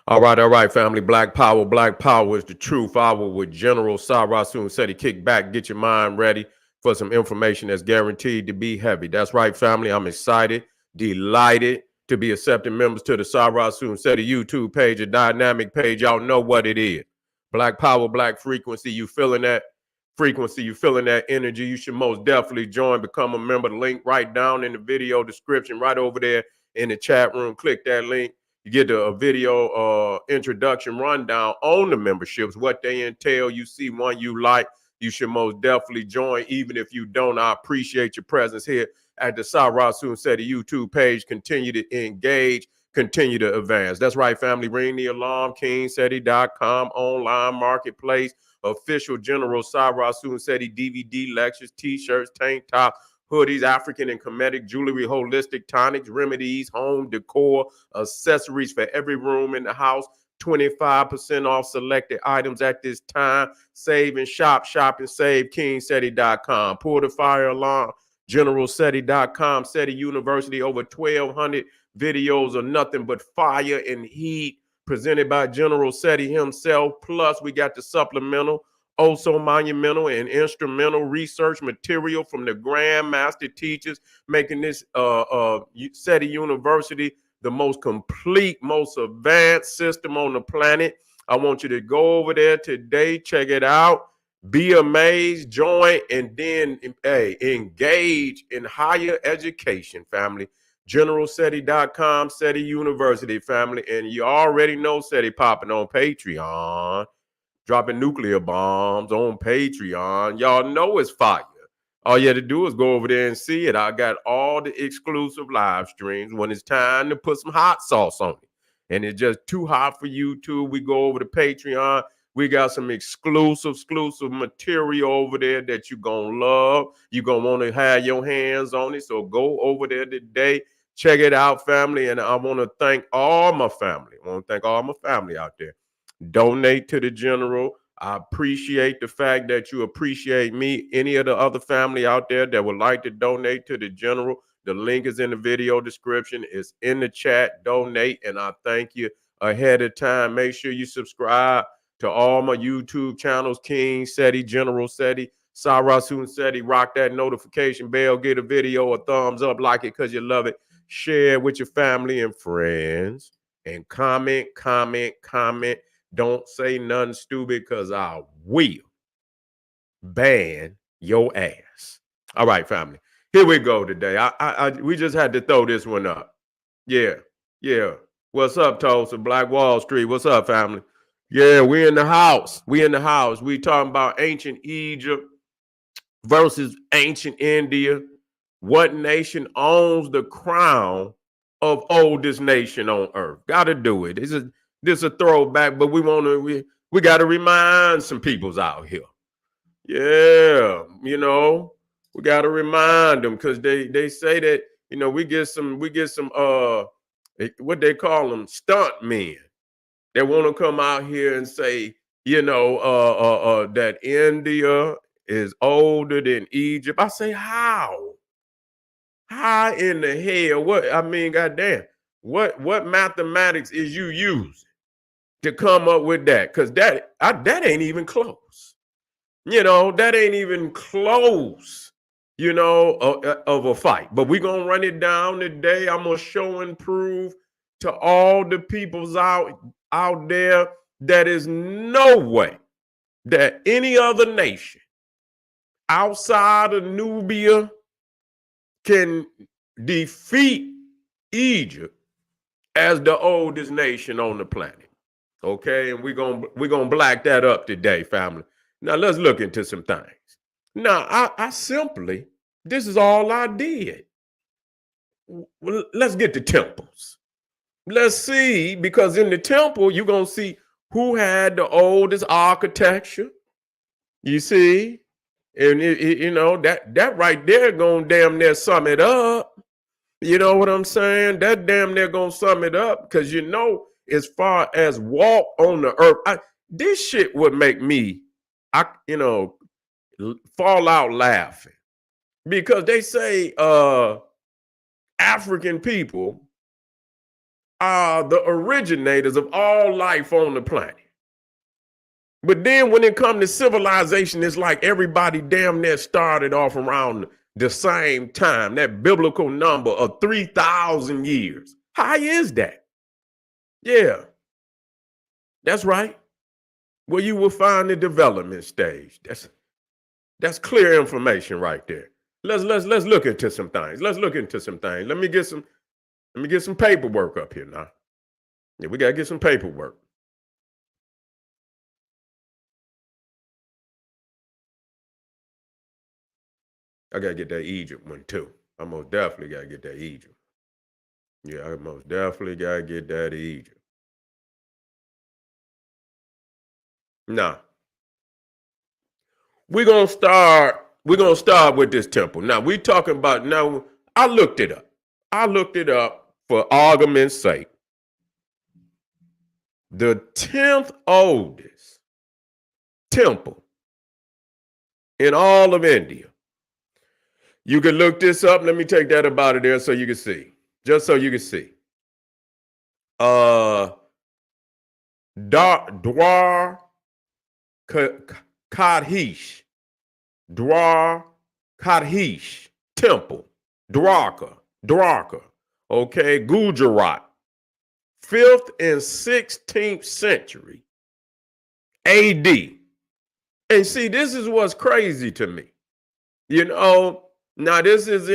All right, family. Black power is the truth. I will with General Sarasun said he kick back, get your mind ready for some information that's guaranteed to be heavy. That's right, family. I'm excited, delighted to be accepting members to the Sarasun said YouTube page, a dynamic page. Y'all know what it is. Black power, black frequency. You feeling that frequency? You feeling that energy? You should most definitely join, become a member. The link right down in the video description, right over there in the chat room. Click that link. You get a video introduction rundown on the memberships, what they entail. You see one you like, you should most definitely join. Even if you don't, I appreciate your presence here at the Sarasun Seti YouTube page. Continue to engage, continue to advance. That's right, family. Ring the alarm. KingSeti.com, online marketplace, official General Sarasun Seti DVD lectures, t-shirts, tank top, hoodies, African and Kemetic jewelry, holistic tonics, remedies, home decor, accessories for every room in the house. 25% off selected items at this time. Save and shop and save. KingSeti.com. Pull the fire alarm. GeneralSeti.com. Seti University, over 1,200 videos of nothing but fire and heat presented by General Seti himself. Plus, we got the supplemental, also monumental and instrumental research material from the grandmaster teachers, making this Seti University the most complete, most advanced system on the planet. I want you to go over there today, check it out, be amazed, join, and then engage in higher education, family. GeneralSeti.com, Seti University, family. And you already know Seti popping on Patreon, dropping nuclear bombs on Patreon. Y'all know it's fire. All you have to do is go over there and see it. I got all the exclusive live streams when it's time to put some hot sauce on it. And it's just too hot for YouTube. We go over to Patreon. We got some exclusive material over there that you're going to love. You're going to want to have your hands on it. So go over there today. Check it out, family. And I want to thank all my family. I want to thank all my family out there. Donate to the General. I appreciate the fact that you appreciate me. Any of the other family out there that would like to donate to the General, the link is in the video description. It's in the chat. Donate, and I thank you ahead of time. Make sure you subscribe to all my YouTube channels, King Seti, General Seti, Sarasun Seti. Rock that notification bell. Get a video a thumbs up, like it because you love it. Share with your family and friends. And comment. Don't say nothing stupid because I will ban your ass. All right, family. Here we go today. We just had to throw this one up. Yeah. What's up, Tulsa? Black Wall Street. What's up, family? Yeah, we in the house. We talking about ancient Egypt versus ancient India. What nation owns the crown of oldest nation on earth? Gotta do it. This is a throwback, but we gotta remind some peoples out here. Yeah, we gotta remind them because they say that we get some what they call them, stunt men that want to come out here and say that India is older than Egypt. I say, how? How in the hell? What, I mean, goddamn, what mathematics is you using to come up with that? Because that ain't even close. That ain't even close, of a fight. But we're going to run it down today. I'm going to show and prove to all the peoples out there that is no way that any other nation outside of Nubia can defeat Egypt as the oldest nation on the planet. Okay, and we're gonna black that up today, family. Now let's look into some things. Now I simply, this is all I did. Well, let's get the temples. Let's see, because in the temple you're gonna see who had the oldest architecture. You see, and that right there gonna damn near sum it up. You know what I'm saying? That damn near gonna sum it up, because as far as walk on the earth, this shit would make me, fall out laughing, because they say African people are the originators of all life on the planet. But then when it comes to civilization, it's like everybody damn near started off around the same time, that biblical number of 3,000 years. How is that? Yeah, that's right. Where you will find the development stage. That's clear information right there. Let's look into some things. Let's look into some things. Let me get some paperwork up here now. Yeah, we gotta get some paperwork. I gotta get that Egypt one too. I most definitely gotta get that Egypt. Yeah, I most definitely gotta get that Egypt. Now, we're gonna start with this temple. Now we talking about now. I looked it up. I looked it up for argument's sake. The 10th oldest temple in all of India. You can look this up. Let me take that up out of there so you can see. Just so you can see. Dwar Kadhish. Dwar Kadhish Temple. Dwarka. Okay, Gujarat. 5th and 16th century AD. And see, this is what's crazy to me. You know, now this is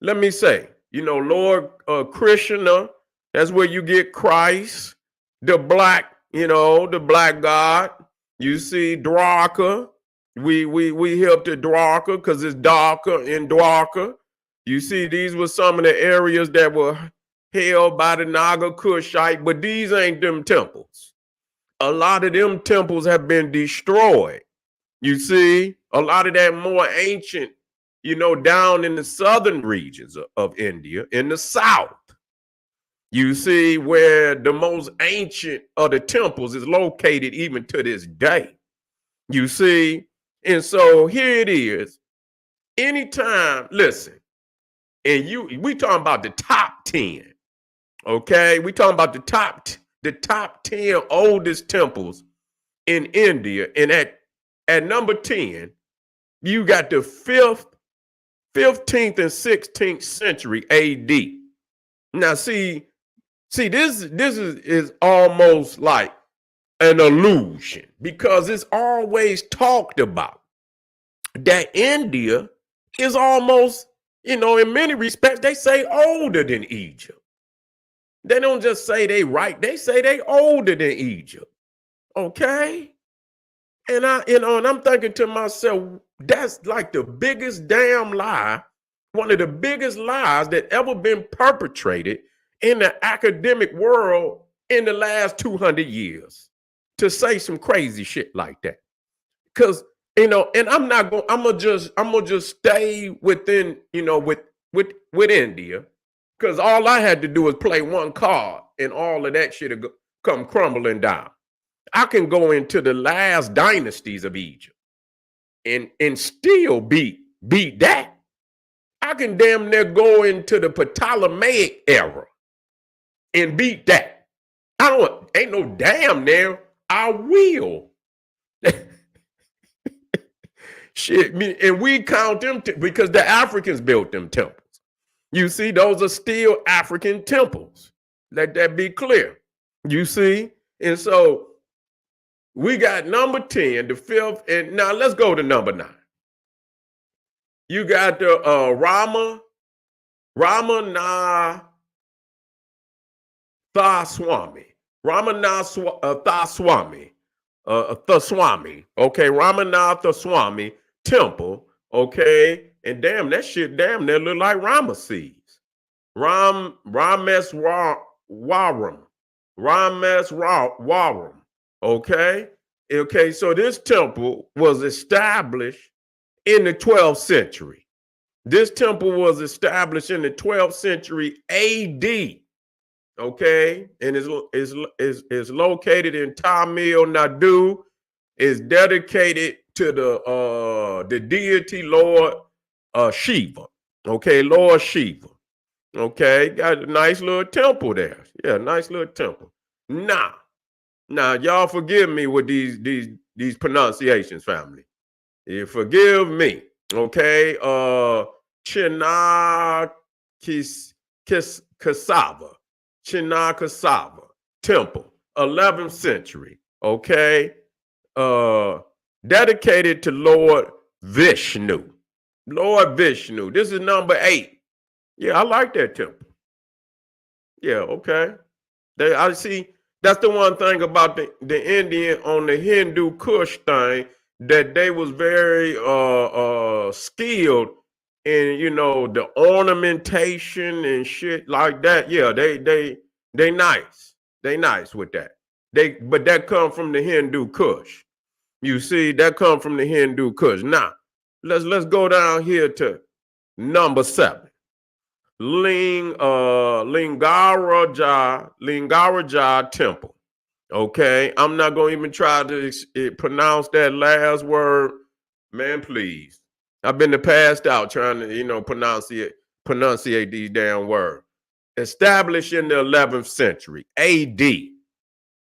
let me say, Lord Krishna, that's where you get Christ, the black God. You see Dwarka. We helped to Dwarka because it's darker in Dwarka. You see, these were some of the areas that were held by the Naga Kushite, but these ain't them temples. A lot of them temples have been destroyed. You see, a lot of that more ancient, down in the southern regions of India, in the south. You see, where the most ancient of the temples is located even to this day. You see, and so here it is. Anytime, listen, and we talking about the top 10. Okay, we talking about the top 10 oldest temples in India, and at number 10, you got the 5th, 15th, and 16th century AD. Now, see, this is almost like an illusion because it's always talked about that India is almost, in many respects, they say older than Egypt. They don't just say they right, they say they older than Egypt. Okay? And I'm thinking to myself, that's like the biggest damn lie, one of the biggest lies that ever been perpetrated in the academic world in the last 200 years, to say some crazy shit like that. Because, and I'm gonna just stay within, with India, because all I had to do was play one card and all of that shit would come crumbling down. I can go into the last dynasties of Egypt and still beat that. I can damn near go into the Ptolemaic era and beat that. Ain't no damn near, I will. Shit, and we count them because the Africans built them temples. You see, those are still African temples. Let that be clear. You see? And so we got number 10, the 5th, and now let's go to number 9. You got the Ramanathaswamy. Thaswamy. Okay, Ramanathaswamy temple. Okay, and damn, that shit damn near look like Ramesses. Rameswaram. Okay. So this temple was established in the 12th century. This temple was established in the 12th century AD. Okay, and is located in Tamil Nadu. Is dedicated to the deity Lord Shiva. Okay, Lord Shiva. Okay, got a nice little temple there. Yeah, nice little temple. Now, now, y'all forgive me with these pronunciations, family. You forgive me. Okay. Chinakis Cassava. Chinakasava Temple, 11th century. Okay. Uh Dedicated to Lord Vishnu. Lord Vishnu. This is number 8. Yeah, I like that temple. Yeah, okay. I see that's the one thing about the Indian on the Hindu Kush thing, that they was very skilled in, the ornamentation and shit like that. Yeah, they nice. They nice with that. But that come from the Hindu Kush. You see, that come from the Hindu Kush. Now, let's go down here to number 7. Lingaraja Temple. Okay, I'm not gonna even try to pronounce that last word, man. Please, I've been passed out trying to, pronunciate these damn words. Established in the 11th century A.D.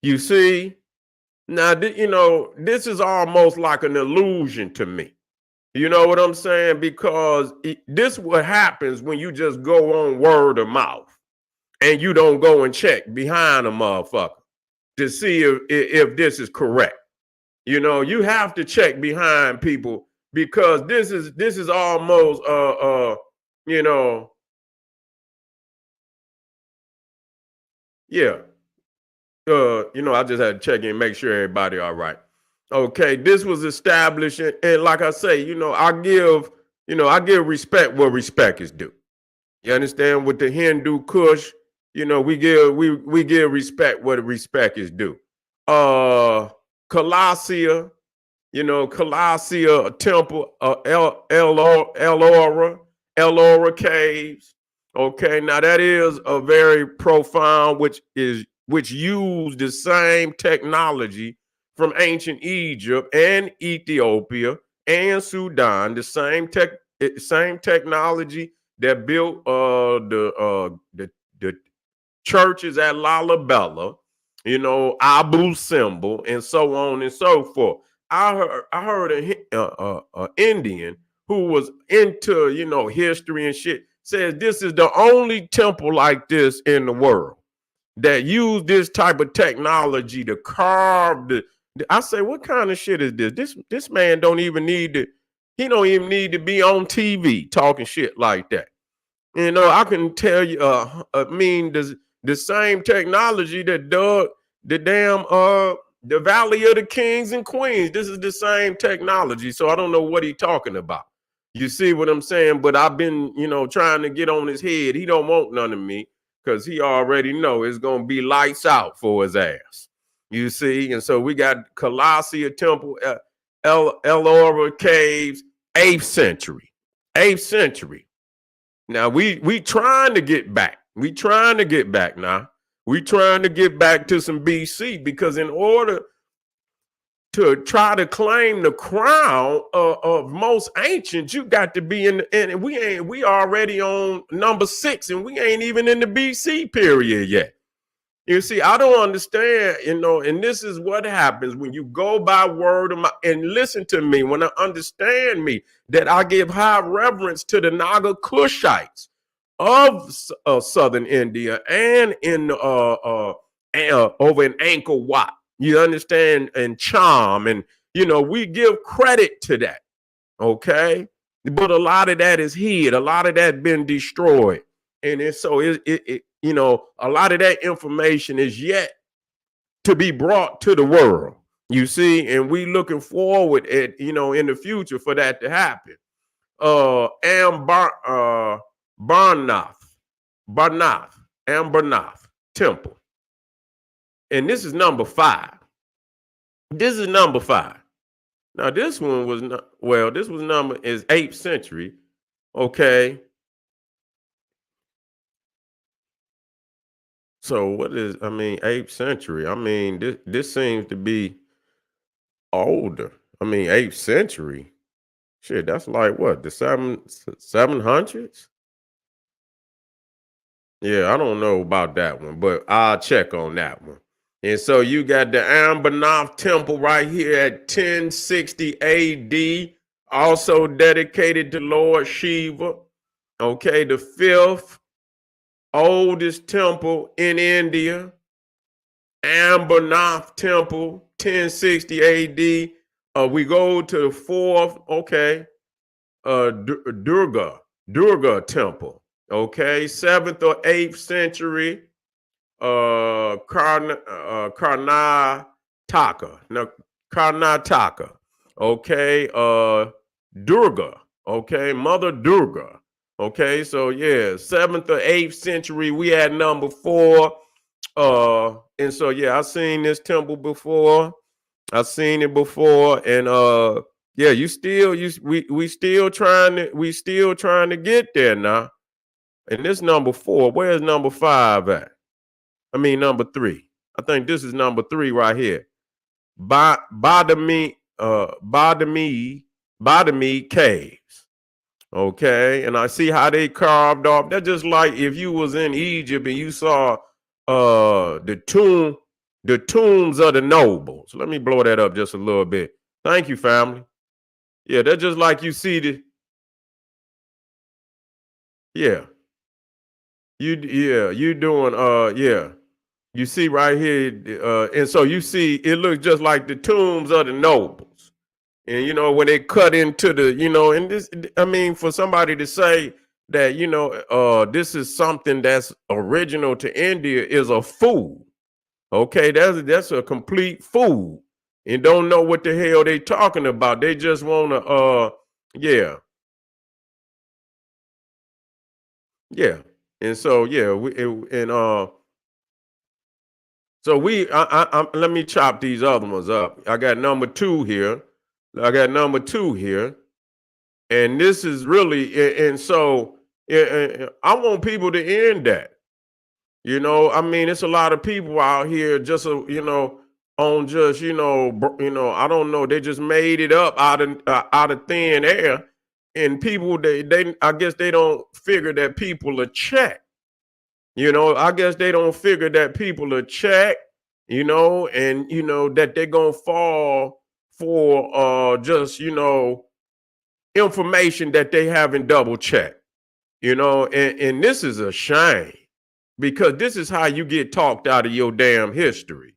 You see, now this is almost like an illusion to me. You know what I'm saying? Because this what happens when you just go on word of mouth and you don't go and check behind a motherfucker to see if this is correct. You have to check behind people, because this is almost you know yeah. I just had to check in and make sure everybody all right. Okay, this was established, and like I say, I give respect where respect is due. You understand? With the Hindu Kush, we give respect where the respect is due. Colossia, Colossia Temple, Elora Caves. Okay, now that is a very profound, which used the same technology from ancient Egypt and Ethiopia and Sudan, the same technology that built the churches at Lalabella, Abu Simbel, and so on and so forth. I heard a Indian who was into history and shit says this is the only temple like this in the world that use this type of technology to carve I say, what kind of shit is this? This man don't even need to. He don't even need to be on TV talking shit like that. I can tell you. I mean, the same technology that dug the damn the Valley of the Kings and Queens. This is the same technology. So I don't know what he's talking about. You see what I'm saying? But I've been, trying to get on his head. He don't want none of me, because he already know it's gonna be lights out for his ass. You see, and so we got Colossia Temple, Elora Caves, 8th century, 8th century. Now we trying to get back. We trying to get back now. We trying to get back to some BC, because in order to try to claim the crown of most ancient, you got to be and we already on number 6, and we ain't even in the BC period yet. You see, I don't understand, and this is what happens when you go by word of mouth. And listen to me, when I understand me, that I give high reverence to the Naga Kushites of southern India and in over in Angkor Wat. You understand? And Cham, and we give credit to that. Okay, but a lot of that is hid. A lot of that been destroyed, and a lot of that information is yet to be brought to the world. You see, and we looking forward at in the future for that to happen. Barnath, Barnath, Ambernath Temple, and this is number 5. This is number 5. Now this one was not well. This was number is 8th century. Okay, so what is? I mean, 8th century. I mean, this seems to be older. I mean, 8th century. Shit, that's like what, the 700s? Yeah, I don't know about that one, but I'll check on that one. And so you got the Ambernath Temple right here at 1060 AD, also dedicated to Lord Shiva. Okay, the fifth oldest temple in India, Ambernath Temple, 1060 AD. We go to the fourth, okay, Durga Temple, okay, 7th or 8th century, Karnataka, no, Karnataka, okay, Durga, okay, Mother Durga, okay, so yeah, 7th or 8th century, we had number 4, and so yeah, I've seen this temple before. I've seen it before, and yeah, we still trying to get there now. And this number 4, where's number 5 at? I mean number 3. I think this is number 3 right here. Botany Caves. Okay, and I see how they carved off. That's just like if you was in Egypt and you saw the tombs of the nobles. Let me blow that up just a little bit. Thank you, family. Yeah, that's just like you see yeah. You doing yeah. You see right here, and so you see it looks just like the tombs of the nobles. And you know, when they cut into the, you know, and this, I mean, for somebody to say that, you know, this is something that's original to India is a fool. Okay, that's a complete fool and don't know what the hell they talking about. They just want to yeah. Yeah. And so yeah, let me chop these other ones up. I got number 2 here. I got number 2 here. And this is really, and so I want people to end that. You know, I mean, it's a lot of people out here just, you know, on just, I don't know, they just made it up out of thin air, and people they I guess they don't figure that people are checked. You know, I guess they don't figure that people are checked. You know, and you know that they're gonna fall for just information that they haven't double checked. You know, and this is a shame because this is how you get talked out of your damn history.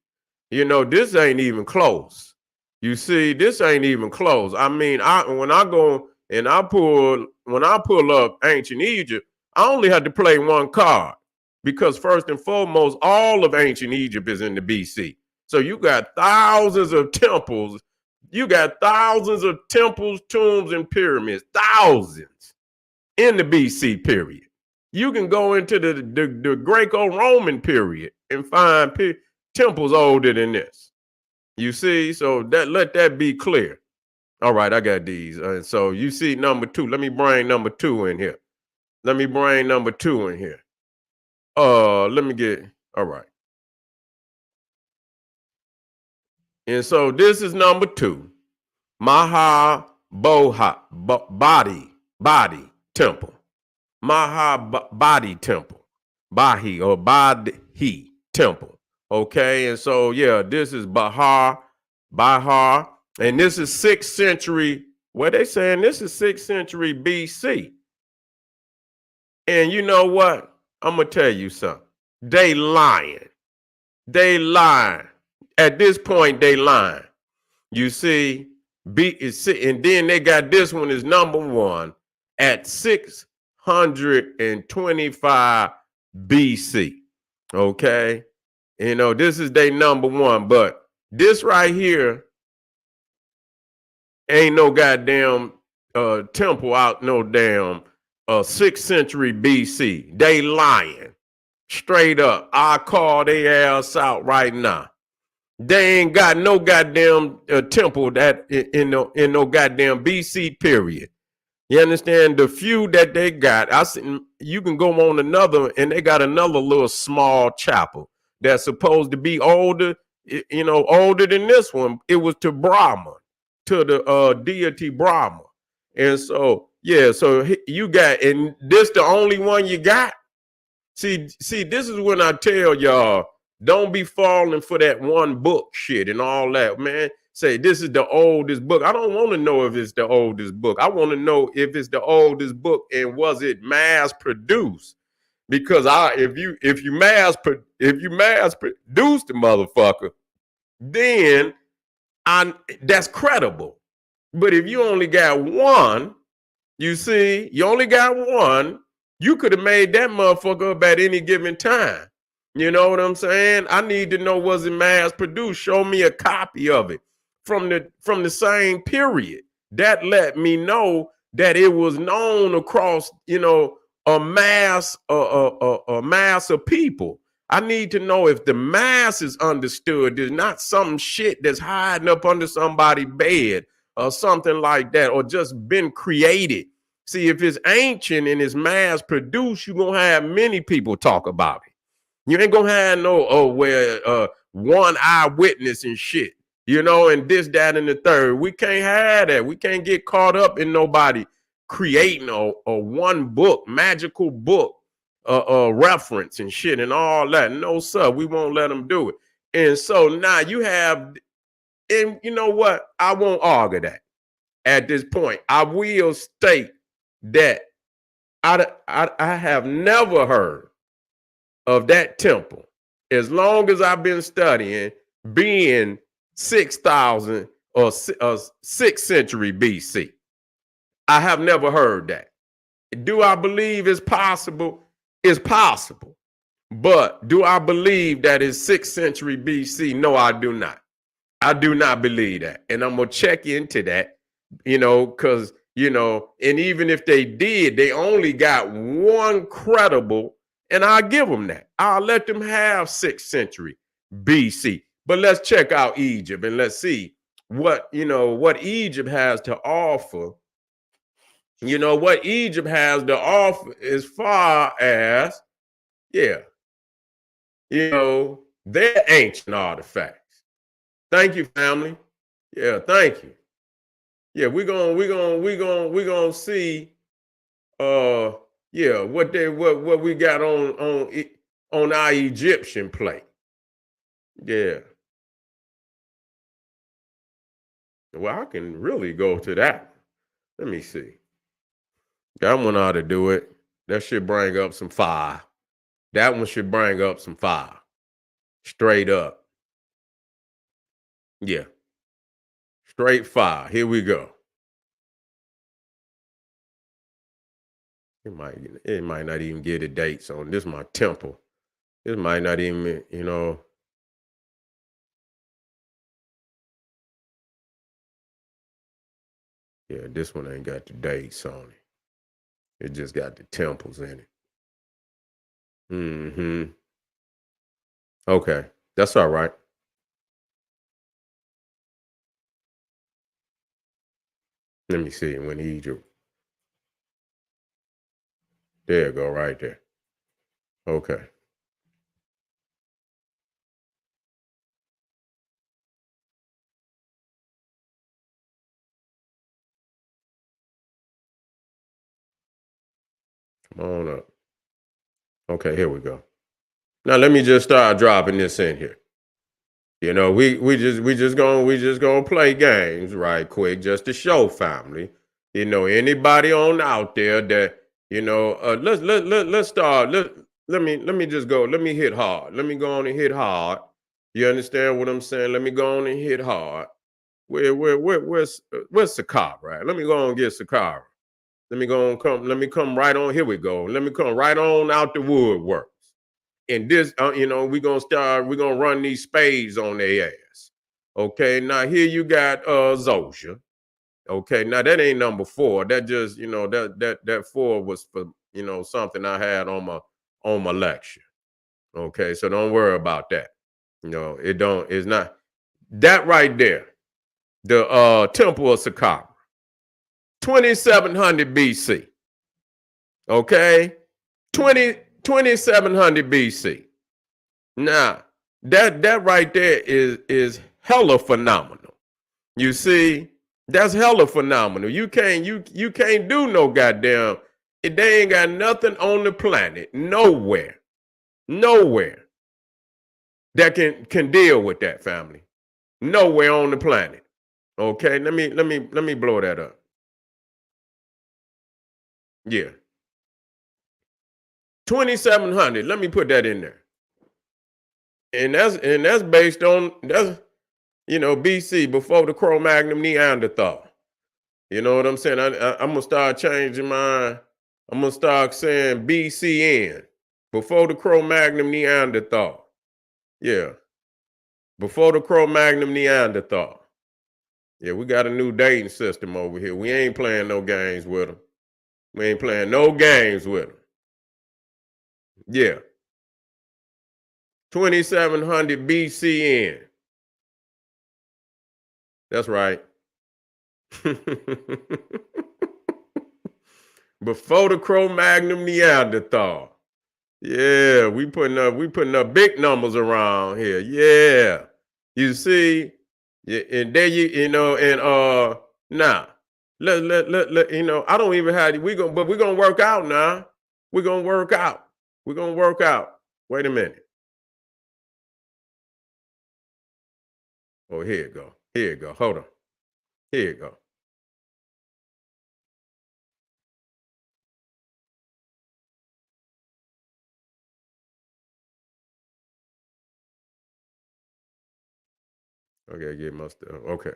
You know, this ain't even close. You see, this ain't even close. I mean, when I go and when I pull up ancient Egypt, I only had to play one card because first and foremost, all of ancient Egypt is in the BC. So you got thousands of temples. You got thousands of temples, tombs, and pyramids. Thousands in the BC period. You can go into the Greco-Roman period and find temples older than this. You see, so let that be clear. All right, I got these. So you see number 2. Let me bring number 2 in here. Let me bring number 2 in here. Let me get all right. And so this is number 2. Body Temple. Body Temple. Badi Temple. Okay, and so yeah, this is Bahar, and this is 6th century. What they saying? This is 6th century BC. And you know what? I'm gonna tell you something. They lying. They lying. At this point, they lying. You see, and then they got this one is number 1 at 625 BC. Okay. You know, this is their number 1, but this right here ain't no goddamn temple out no damn 6th century BC. They lying. Straight up. I call their ass out right now. They ain't got no goddamn temple that in no goddamn BC period. You understand? The few that they got, you can go on another, and they got another little small chapel that's supposed to be older, older than this one. It was to Brahma, to the deity Brahma. And so, yeah, so you got, and this the only one you got? See, this is when I tell y'all, don't be falling for that one book shit and all that, man. Say this is the oldest book. I don't want to know if it's the oldest book. I want to know if it's the oldest book and was it mass produced? Because if you mass produce the motherfucker, then that's credible. But if you only got one, you see, you only got one, you could have made that motherfucker up at any given time. You know what I'm saying? I need to know, was it mass produced? Show me a copy of it from the same period. That let me know that it was known across, a mass of people. I need to know if the mass is understood. There's not some shit that's hiding up under somebody's bed or something like that, or just been created. See, if it's ancient and it's mass produced, you're gonna have many people talk about it. You ain't gonna have one eyewitness and shit, and this, that, and the third. We can't have that. We can't get caught up in nobody creating a one book, magical book, reference and shit and all that. No, sir, we won't let them do it. And so now you have, and you know what? I won't argue that at this point. I will state that I have never heard of that temple, as long as I've been studying, being 6,000 or 6th century BC. I have never heard that. Do I believe it's possible? It's possible. But do I believe that it's 6th century BC? No, I do not. I do not believe that. And I'm going to check into that, because, and even if they did, they only got one credible, and I'll give them that. I'll let them have 6th century BC. But let's check out Egypt and let's see what Egypt has to offer. What Egypt has to offer as far as, their ancient artifacts. Thank you, family. Yeah, thank you. Yeah, we're gonna see what we got on our Egyptian plate. Yeah. Well, I can really go to that. Let me see. That one ought to do it. That should bring up some fire. That one should bring up some fire. Straight up. Yeah. Straight fire. Here we go. It might not even get the dates on this. My temple. This might not even, Yeah, this one ain't got the dates on it. It just got the temples in it. Mm-hmm. Okay. That's all right. Let me see. When Egypt. There you go, right there. Okay. Come on up. Okay, here we go. Now let me just start dropping this in here. We just gonna play games right quick just to show family. Anybody on out there that let's start. Let me just go. Let me hit hard. Let me go on and hit hard. You understand what I'm saying? Let me go on and hit hard. Where's Sakara? Right? Let me go on and get Sakara. Let me come right on. Here we go. Let me come right on out the woodworks. And this, we're gonna run these spades on their ass. Okay, now here you got Zosha. Okay, now that ain't number 4. That just, that 4 was for, something I had on my lecture. Okay, so don't worry about that. It's not that right there. The Temple of Saqqara, 2700 BC. Okay, 2700 BC. Now, that right there is hella phenomenal. You see, that's hella phenomenal. You can't do no goddamn. They ain't got nothing on the planet, nowhere, Nowhere that can deal with that, family. Nowhere on the planet. Okay, let me blow that up. Yeah. 2700. Let me put that in there. And that's based on that's BC, before the Cro-Magnon Neanderthal. You know what I'm saying? I'm gonna start changing my. I'm gonna start saying BCN, before the Cro-Magnon Neanderthal. Yeah, before the Cro-Magnon Neanderthal. Yeah, we got a new dating system over here. We ain't playing no games with them. We ain't playing no games with them. Yeah, 2700 BCN. That's right. Before the Cro-Magnon Neanderthal. Yeah, we putting up big numbers around here. Yeah. You see, yeah, and there and now I don't even have we're gonna work out now. We're gonna work out. We're gonna work out. Wait a minute. Oh, here you go. Here you go. Hold on. Here you go. Okay, get my stuff. Okay.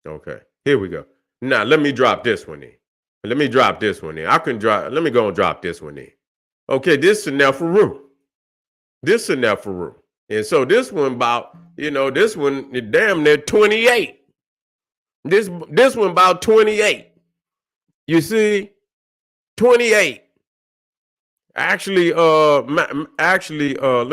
Okay. Here we go. Now let me drop this one in. Let me drop this one in. Let me go and drop this one in. Okay, this is Neferu. This is Neferu. And so this one about, this one damn near 28. This one about 28. You see? 28. Let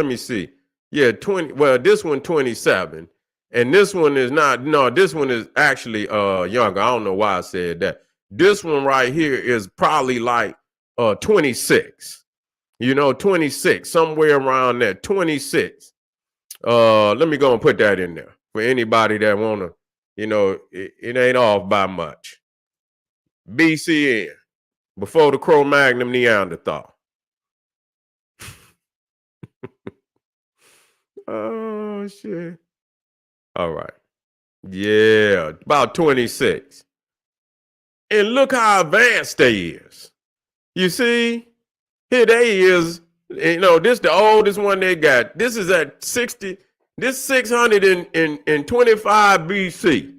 me see. Yeah, 20. Well, this one 27. And this one is not, no, this one is actually younger. I don't know why I said that. This one right here is probably like 26. 26, somewhere around that, 26. Let me go and put that in there for anybody that wanna, it ain't off by much. BCN, before the Cro-Magnon Neanderthal. Oh shit. All right. Yeah, about 26. And look how advanced they is. You see? Here they is. This the oldest one they got. This is at 60. This 625 BC.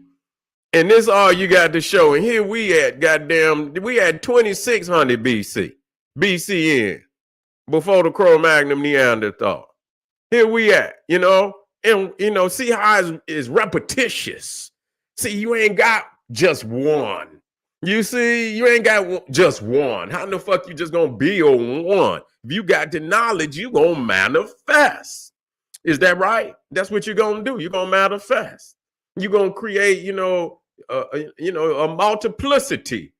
And this all you got to show. And here we at, we at 2600 BC. BCN. Before the Cro-Magnon Neanderthal. Here we at, and see how it's repetitious. See, you ain't got just one. You see, you ain't got just one. How the fuck you just gonna be on one? If you got the knowledge, you gonna manifest. Is that right? That's what you're gonna do. You're gonna manifest. You're gonna create, a multiplicity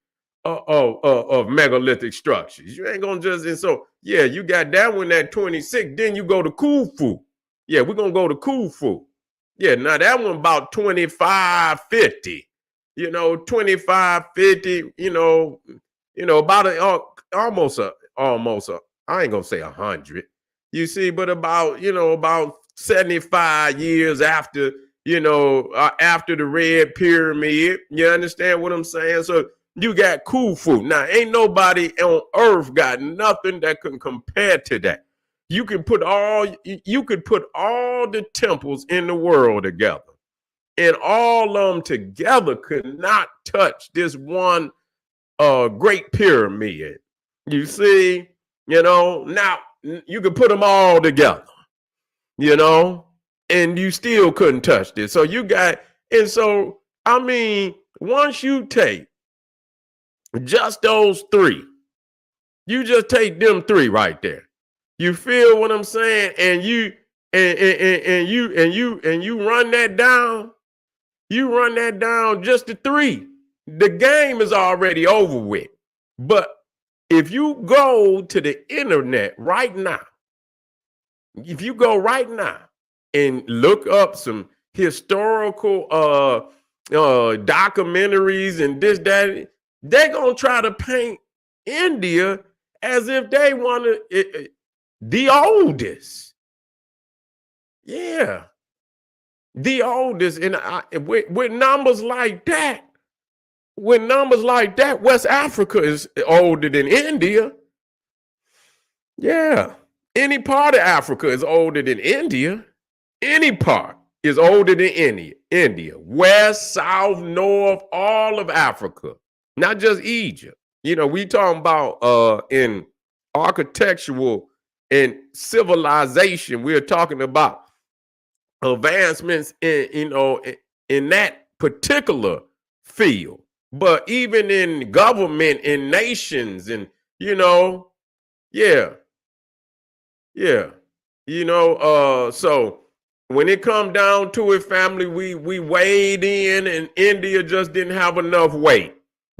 of megalithic structures. You ain't gonna just, and so yeah, you got that one at 26. Then you go to Khufu. Yeah, we're gonna go to Khufu. Yeah, now that one about 25, 50. 25, 50. About almost a. I ain't gonna say 100. You see, but about 75 years after. After the Red Pyramid. You understand what I'm saying? So you got Khufu. Now, ain't nobody on earth got nothing that can compare to that. You could put all the temples in the world together, and all of them together could not touch this one Great Pyramid. You see, now you could put them all together, and you still couldn't touch this. So you got, and so I mean, once you take just those three, you just take them three right there. You feel what I'm saying? And you run that down. You run that down just to three. The game is already over with. But if you go to the internet right now, if you go right now and look up some historical documentaries and this, that, they're gonna try to paint India as if they want to, the oldest. Yeah, the oldest. And with numbers like that, West Africa is older than India. Yeah. Any part of Africa is older than India. Any part is older than India. West, south, north, all of Africa. Not just Egypt. We talking about in architectural and civilization, we're talking about advancements in that particular field. But even in government, in nations, and yeah, yeah. So when it come down to it, family, we weighed in, and India just didn't have enough weight.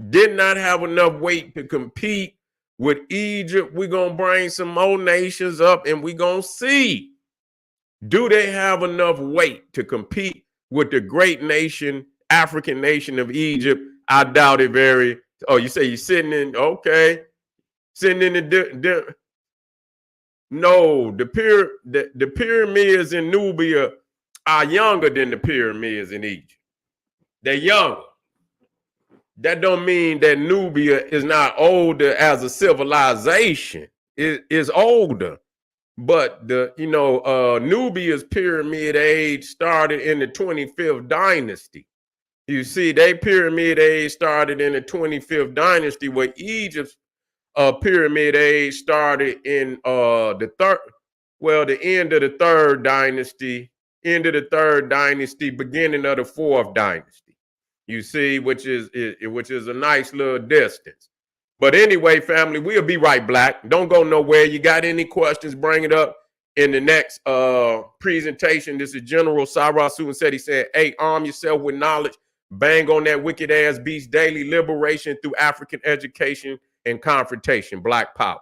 Did not have enough weight to compete with Egypt. We're gonna bring some more nations up, and we're gonna see, do they have enough weight to compete with the great nation, African nation of Egypt? I doubt it very. Oh, you say you're sitting in, okay, sitting in the no, the pyramids in Nubia are younger than the pyramids in Egypt. They're younger. That don't mean that Nubia is not older as a civilization. It is older. But Nubia's pyramid age started in the 25th dynasty. You see, they pyramid age started in the 25th dynasty, where Egypt's pyramid age started in the end of the third dynasty, beginning of the fourth dynasty. You see, which is a nice little distance. But anyway, family, we'll be right back. Don't go nowhere. You got any questions, bring it up in the next presentation. This is General Sarasu said, he said, hey, arm yourself with knowledge. Bang on that wicked ass beast daily. Liberation through African education and confrontation. Black power.